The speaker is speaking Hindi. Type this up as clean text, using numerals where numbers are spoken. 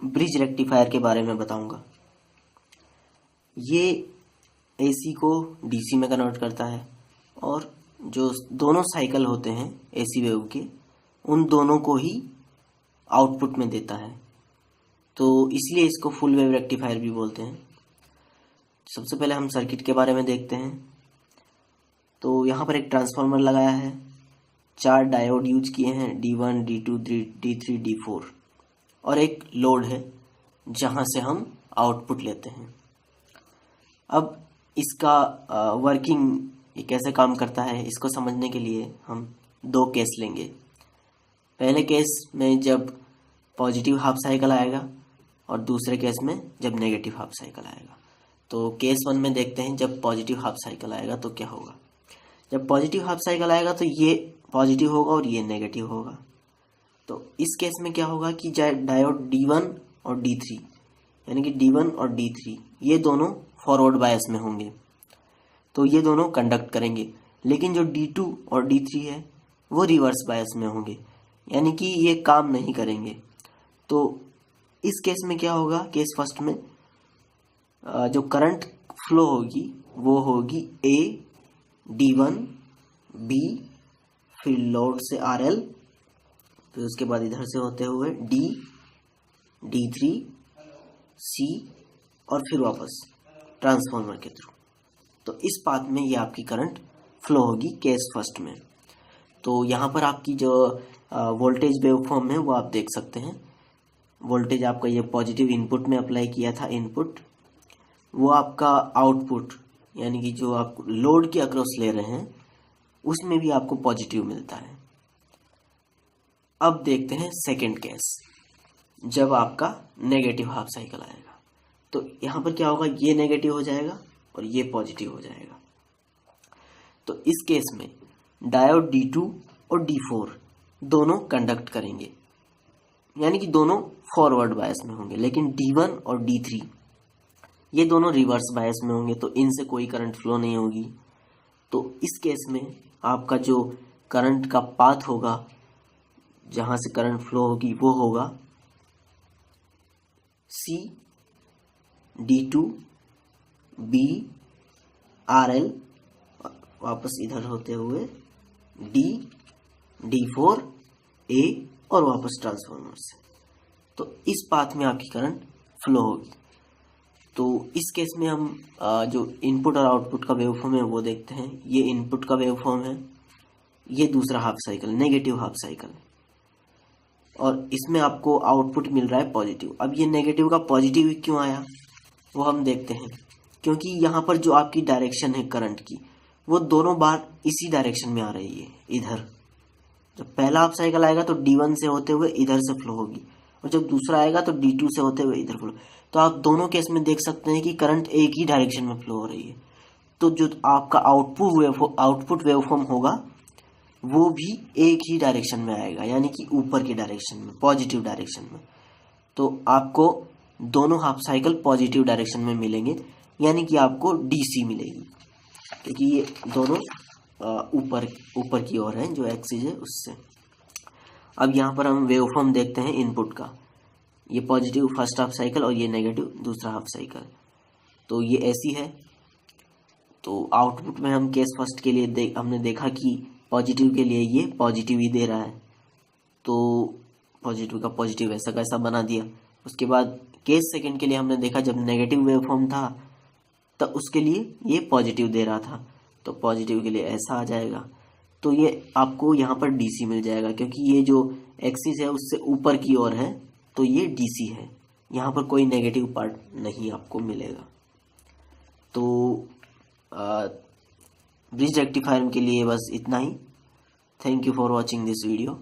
ब्रिज रेक्टिफायर के बारे में बताऊंगा। ये एसी को डीसी में कन्वर्ट करता है और जो दोनों साइकिल होते हैं एसी वेव के, उन दोनों को ही आउटपुट में देता है, तो इसलिए इसको फुल वेव रेक्टिफायर भी बोलते हैं। सबसे पहले हम सर्किट के बारे में देखते हैं। तो यहाँ पर एक ट्रांसफार्मर लगाया है, 4 डायोड यूज किए हैं, D1, D2, D3, D4, और एक लोड है जहाँ से हम आउटपुट लेते हैं। अब इसका वर्किंग ये कैसे काम करता है, इसको समझने के लिए हम 2 केस लेंगे। पहले केस में जब पॉजिटिव हाफ साइकिल आएगा और दूसरे केस में जब नेगेटिव हाफ साइकिल आएगा। तो केस 1 में देखते हैं जब पॉजिटिव हाफ साइकिल आएगा तो क्या होगा। जब पॉजिटिव हाफ साइकिल आएगा तो ये पॉजिटिव होगा और ये नेगेटिव होगा। तो इस केस में क्या होगा कि डायोड D1 और D3 यानी कि D1 और D3 ये दोनों फॉरवर्ड बायस में होंगे, तो ये दोनों कंडक्ट करेंगे। लेकिन जो D2 और D3 है वो रिवर्स बायस में होंगे, यानी कि ये काम नहीं करेंगे। तो इस केस में क्या होगा, केस फर्स्ट में जो करंट फ्लो होगी वो होगी A D1 B, फिर लोड से RL, फिर उसके बाद इधर से होते हुए D D3 C और फिर वापस ट्रांसफार्मर के थ्रू। तो इस पाथ में ये आपकी करंट फ्लो होगी केस फर्स्ट में। तो यहाँ पर आपकी जो वोल्टेज वेवफॉर्म है वो आप देख सकते हैं। वोल्टेज आपका ये पॉजिटिव इनपुट में अप्लाई किया था, इनपुट वो आपका आउटपुट यानी कि जो आप लोड के अक्रॉस ले रहे हैं उसमें भी आपको पॉजिटिव मिलता है। अब देखते हैं सेकंड केस, जब आपका नेगेटिव हाफ साइकिल आएगा। तो यहाँ पर क्या होगा, ये नेगेटिव हो जाएगा और ये पॉजिटिव हो जाएगा। तो इस केस में डायोड D2 और D4 दोनों कंडक्ट करेंगे, यानी कि दोनों फॉरवर्ड बायस में होंगे। लेकिन D1 और D3 ये दोनों रिवर्स बायस में होंगे, तो इनसे कोई करंट फ्लो नहीं होगी। तो इस केस में आपका जो करंट का पाथ होगा, जहां से करंट फ्लो होगी, वो होगा C D2 B RL, वापस इधर होते हुए D D4 A और वापस ट्रांसफार्मर से। तो इस पाथ में आपकी करंट फ्लो होगी। तो इस केस में हम जो इनपुट और आउटपुट का वेवफॉर्म है वो देखते हैं। ये इनपुट का वेवफॉर्म है, ये दूसरा half cycle negative half cycle, और इसमें आपको आउटपुट मिल रहा है पॉजिटिव। अब ये नेगेटिव का पॉजिटिव क्यों आया वो हम देखते हैं, क्योंकि यहाँ पर जो आपकी डायरेक्शन है करंट की वो दोनों बार इसी डायरेक्शन में आ रही है। इधर जब पहला हाफ साइकिल आएगा तो D1 से होते हुए इधर से फ्लो होगी, और जब दूसरा आएगा तो D2 से होते हुए इधर फ्लो। तो आप दोनों केस में देख सकते हैं कि करंट एक ही डायरेक्शन में फ्लो हो रही है। तो जो आपका आउटपुट वेवफॉर्म होगा वो भी एक ही डायरेक्शन में आएगा, यानी कि ऊपर की डायरेक्शन में, पॉजिटिव डायरेक्शन में। तो आपको दोनों हाफ साइकिल पॉजिटिव डायरेक्शन में मिलेंगे, यानी कि आपको DC मिलेगी, क्योंकि ये दोनों ऊपर की ओर है, जो एक्सिस है उससे। अब यहाँ पर हम वेवफॉर्म देखते हैं इनपुट का। ये पॉजिटिव फर्स्ट हाफ साइकिल और ये नेगेटिव दूसरा हाफ साइकिल। तो ये ऐसी है। तो आउटपुट में हम केस फर्स्ट के लिए हमने देखा कि पॉजिटिव के लिए ये पॉजिटिव ही दे रहा है, तो पॉजिटिव का पॉजिटिव ऐसा कैसा बना दिया। उसके बाद केस सेकंड के लिए हमने देखा जब नेगेटिव वेवफॉर्म था तो उसके लिए ये पॉजिटिव दे रहा था, तो पॉजिटिव के लिए ऐसा आ जाएगा। तो ये आपको यहाँ पर DC मिल जाएगा, क्योंकि ये जो एक्सिस है उससे ऊपर की ओर है, तो ये DC है। यहाँ पर कोई नेगेटिव पार्ट नहीं आपको मिलेगा। तो ब्रिज रेक्टिफायर के लिए बस इतना ही। Thank you for watching this video.